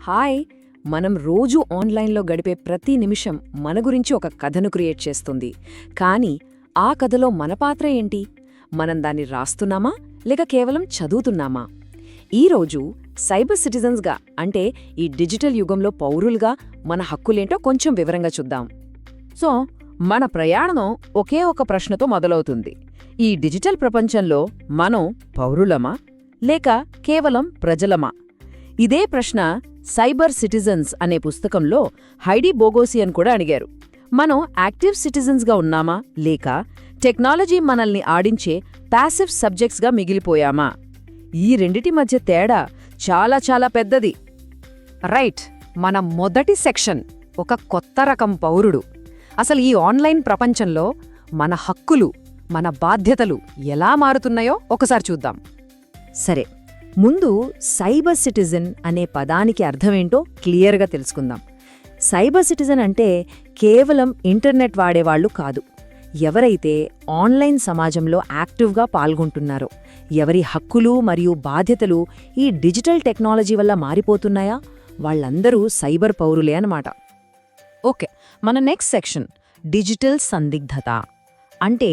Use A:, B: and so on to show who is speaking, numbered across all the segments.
A: Hi మనం రోజూ ఆన్లైన్లో గడిపే ప్రతి నిమిషం మన గురించి ఒక కథను క్రియేట్ చేస్తుంది. కానీ ఆ కథలో మన పాత్ర ఏంటి? మనం దాన్ని రాస్తున్నామా లేక కేవలం చదువుతున్నామా? ఈరోజు సైబర్ సిటిజన్స్గా అంటే ఈ డిజిటల్ యుగంలో పౌరులుగా మన హక్కులేంటో కొంచెం వివరంగా చూద్దాం.
B: సో మన ప్రయాణం ఒకే ఒక ప్రశ్నతో మొదలవుతుంది. ఈ డిజిటల్ ప్రపంచంలో మనం పౌరులమా లేక కేవలం ప్రజలమా? ఇదే ప్రశ్న సైబర్ సిటిజన్స్ అనే పుస్తకంలో హైడీ బోగోసియన్ కూడా అడిగారు. మనం యాక్టివ్ సిటిజన్స్గా ఉన్నామా లేక టెక్నాలజీ మనల్ని ఆడించే ప్యాసివ్ సబ్జెక్ట్స్గా మిగిలిపోయామా? ఈ రెండిటి మధ్య తేడా చాలా చాలా పెద్దది.
A: రైట్, మన మొదటి సెక్షన్ ఒక కొత్త రకం పౌరుడు. అసలు ఈ ఆన్లైన్ ప్రపంచంలో మన హక్కులు, మన బాధ్యతలు ఎలా మారుతున్నాయో ఒకసారి చూద్దాం. సరే, ముందు సైబర్ సిటిజన్ అనే పదానికి అర్థమేంటో క్లియర్గా తెలుసుకుందాం. సైబర్ సిటిజన్ అంటే కేవలం ఇంటర్నెట్ వాడేవాళ్లు కాదు. ఎవరైతే ఆన్లైన్ సమాజంలో యాక్టివ్గా పాల్గొంటున్నారో, ఎవరి హక్కులు మరియు బాధ్యతలు ఈ డిజిటల్ టెక్నాలజీ వల్ల మారిపోతున్నాయా, వాళ్ళందరూ సైబర్ పౌరులే అన్నమాట. ఓకే, మన నెక్స్ట్ సెక్షన్ డిజిటల్ సందిగ్ధత. అంటే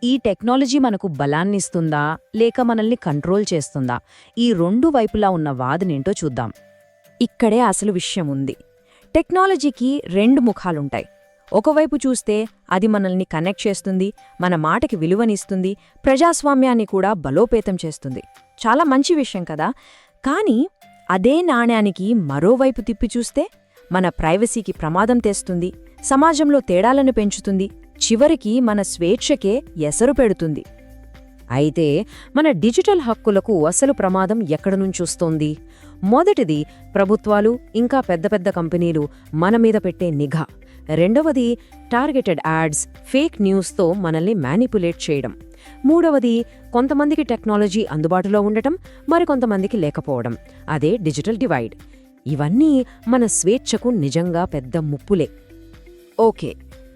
A: ఈ టెక్నాలజీ మనకు బలాన్నిస్తుందా లేక మనల్ని కంట్రోల్ చేస్తుందా? ఈ రెండు వైపులా ఉన్న వాదనేంటో చూద్దాం. ఇక్కడే అసలు విషయం ఉంది. టెక్నాలజీకి రెండు ముఖాలుంటాయి. ఒకవైపు చూస్తే అది మనల్ని కనెక్ట్ చేస్తుంది, మన మాటకి విలువనిస్తుంది, ప్రజాస్వామ్యాన్ని కూడా బలోపేతం చేస్తుంది. చాలా మంచి విషయం కదా. కానీ అదే నాణ్యానికి మరోవైపు తిప్పి చూస్తే మన ప్రైవసీకి ప్రమాదం తెస్తుంది, సమాజంలో తేడాలను పెంచుతుంది, చివరికి మన స్వేచ్ఛకే ఎసరు పెడుతుంది. అయితే మన డిజిటల్ హక్కులకు అసలు ప్రమాదం ఎక్కడనుంచొస్తోంది? మొదటిది ప్రభుత్వాలు, ఇంకా పెద్ద పెద్ద కంపెనీలు మన మీద పెట్టే నిఘా. రెండవది టార్గెటెడ్ యాడ్స్, ఫేక్ న్యూస్తో మనల్ని మ్యానిపులేట్ చేయడం. మూడవది కొంతమందికి టెక్నాలజీ అందుబాటులో ఉండటం, మరికొంతమందికి లేకపోవడం. అదే డిజిటల్ డివైడ్. ఇవన్నీ మన స్వేచ్ఛకు నిజంగా పెద్ద ముప్పులే. ఓకే,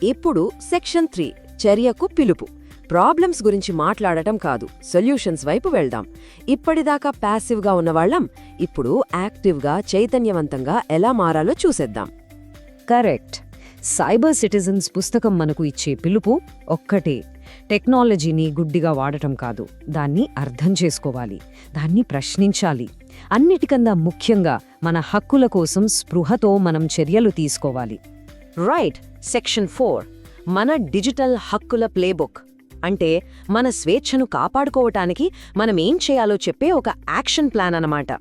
A: ఇప్పుడు సెక్షన్ 3 చర్యకు పిలుపు. ప్రాబ్లమ్స్ గురించి మాట్లాడటం కాదు, సొల్యూషన్స్ వైపు వెళ్దాం. ఇప్పటిదాకా ప్యాసివ్గా ఉన్నవాళ్లం ఇప్పుడు యాక్టివ్గా, చైతన్యవంతంగా ఎలా మారాలో చూసేద్దాం. కరెక్ట్. సైబర్ సిటిజన్స్ పుస్తకం మనకు ఇచ్చే పిలుపు ఒక్కటే: టెక్నాలజీని గుడ్డిగా వాడటం కాదు, దాన్ని అర్థం చేసుకోవాలి, దాన్ని ప్రశ్నించాలి. అన్నిటికన్నా ముఖ్యంగా మన హక్కుల కోసం స్పృహతో మనం చర్యలు తీసుకోవాలి. రైట్, సెక్షన్ 4 మన డిజిటల్ హక్కుల ప్లేబుక్. అంటే మన స్వేచ్ఛను కాపాడుకోవటానికి మనమేం చేయాలో చెప్పే ఒక యాక్షన్ ప్లాన్ అన్నమాట.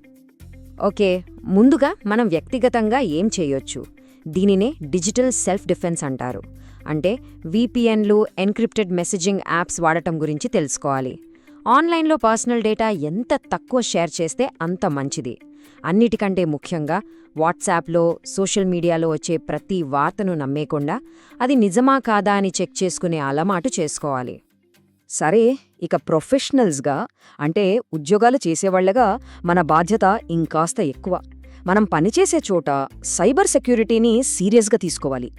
A: ఓకే, ముందుగా మనం వ్యక్తిగతంగా ఏం చేయొచ్చు? దీనినే డిజిటల్ సెల్ఫ్ డిఫెన్స్ అంటారు. అంటే VPNలు, ఎన్క్రిప్టెడ్ మెసేజింగ్ యాప్స్ వాడటం గురించి తెలుసుకోవాలి. ఆన్లైన్లో పర్సనల్ డేటా ఎంత తక్కువ షేర్ చేస్తే అంత మంచిది. అన్నిటికంటే ముఖ్యంగా వాట్సాప్లో, సోషల్ మీడియాలో వచ్చే ప్రతి వార్తను నమ్మేకుండా అది నిజమా కాదా అని చెక్ చేసుకునే అలవాటు చేసుకోవాలి. సరే, ఇక ప్రొఫెషనల్స్గా అంటే ఉద్యోగాలు చేసేవాళ్లగా మన బాధ్యత ఇంకాస్త ఎక్కువ. మనం పనిచేసే చోట సైబర్ సెక్యూరిటీని సీరియస్గా తీసుకోవాలి.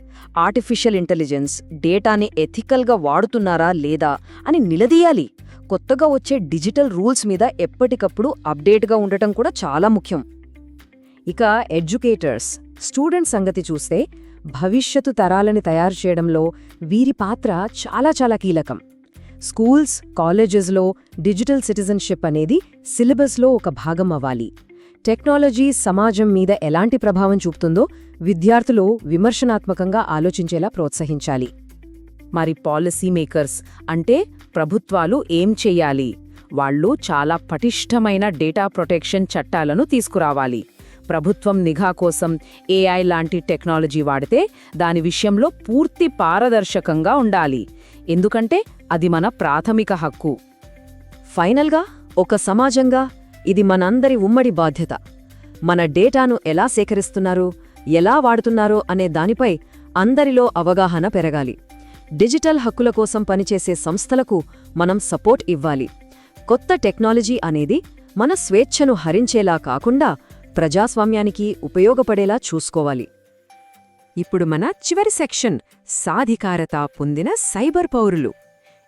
A: ఆర్టిఫిషియల్ ఇంటెలిజెన్స్, డేటాని ఎథికల్గా వాడుతున్నారా లేదా అని నిలదీయాలి. కొత్తగా వచ్చే డిజిటల్ రూల్స్ మీద ఎప్పటికప్పుడు అప్డేట్గా ఉండటం కూడా చాలా ముఖ్యం. ఇక ఎడ్యుకేటర్స్, స్టూడెంట్స్ సంగతి చూస్తే భవిష్యత్తు తరాలని తయారు చేయడంలో వీరి పాత్ర చాలా చాలా కీలకం. స్కూల్స్, కాలేజెస్లో డిజిటల్ సిటిజన్షిప్ అనేది సిలబస్లో ఒక భాగం అవ్వాలి. టెక్నాలజీ సమాజం మీద ఎలాంటి ప్రభావం చూపుతుందో విద్యార్థులు విమర్శనాత్మకంగా ఆలోచించేలా ప్రోత్సహించాలి. మరి పాలసీ మేకర్స్ అంటే ప్రభుత్వాలు ఏం చెయ్యాలి? వాళ్ళు చాలా పటిష్టమైన డేటా ప్రొటెక్షన్ చట్టాలను తీసుకురావాలి. ప్రభుత్వం నిఘా కోసం AI లాంటి టెక్నాలజీ వాడితే దాని విషయంలో పూర్తి పారదర్శకంగా ఉండాలి. ఎందుకంటే అది మన ప్రాథమిక హక్కు. ఫైనల్గా ఒక సమాజంగా ఇది మనందరి ఉమ్మడి బాధ్యత. మన డేటాను ఎలా సేకరిస్తున్నారు, ఎలా వాడుతున్నారో అనే దానిపై అందరిలో అవగాహన పెరగాలి. డిజిటల్ హక్కుల కోసం పనిచేసే సంస్థలకు మనం సపోర్ట్ ఇవ్వాలి. కొత్త టెక్నాలజీ అనేది మన స్వేచ్ఛను హరించేలా కాకుండా ప్రజాస్వామ్యానికి ఉపయోగపడేలా చూసుకోవాలి. ఇప్పుడు మన చివరి సెక్షన్ సాధికారత పొందిన సైబర్ పౌరులు.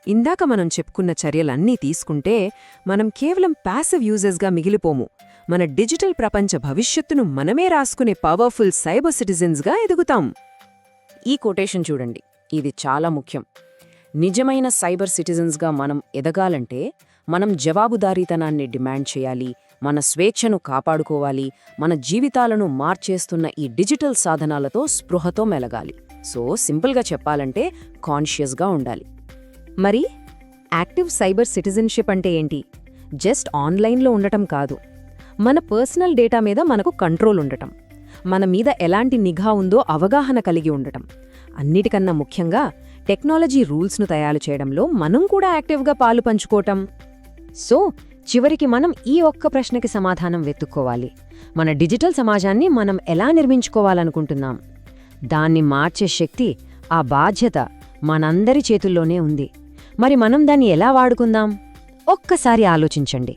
A: ఇందాక మనం చెప్పుకున్న చర్యలన్నీ తీసుకుంటే మనం కేవలం ప్యాసివ్ యూజర్స్గా మిగిలిపోము. మన డిజిటల్ ప్రపంచ భవిష్యత్తును మనమే రాసుకునే పవర్ఫుల్ సైబర్ సిటిజన్స్గా ఎదుగుతాం.
B: ఈ కొటేషన్ చూడండి, ఇది చాలా ముఖ్యం. నిజమైన సైబర్ సిటిజన్స్గా మనం ఎదగాలంటే మనం జవాబుదారీతనాన్ని డిమాండ్ చేయాలి, మన స్వేచ్ఛను కాపాడుకోవాలి, మన జీవితాలను మార్చేస్తున్న ఈ డిజిటల్ సాధనాలతో స్పృహతో మెలగాలి. సో సింపుల్గా చెప్పాలంటే కాన్షియస్గా ఉండాలి.
A: మరి యాక్టివ్ సైబర్ సిటిజన్షిప్ అంటే ఏంటి? జస్ట్ ఆన్లైన్లో ఉండటం కాదు, మన పర్సనల్ డేటా మీద మనకు కంట్రోల్ ఉండటం, మన మీద ఎలాంటి నిఘా ఉందో అవగాహన కలిగి ఉండటం, అన్నిటికన్నా ముఖ్యంగా టెక్నాలజీ రూల్స్ను తయారు చేయడంలో మనం కూడా యాక్టివ్గా పాలు పంచుకోవటం. సో చివరికి మనం ఈ ఒక్క ప్రశ్నకి సమాధానం వెతుక్కోవాలి. మన డిజిటల్ సమాజాన్ని మనం ఎలా నిర్మించుకోవాలనుకుంటున్నాం? దాన్ని మార్చే శక్తి, ఆ బాధ్యత మనందరి చేతుల్లోనే ఉంది. మరి మనం దాన్ని ఎలా వాడుకుందాం? ఒక్కసారి ఆలోచించండి.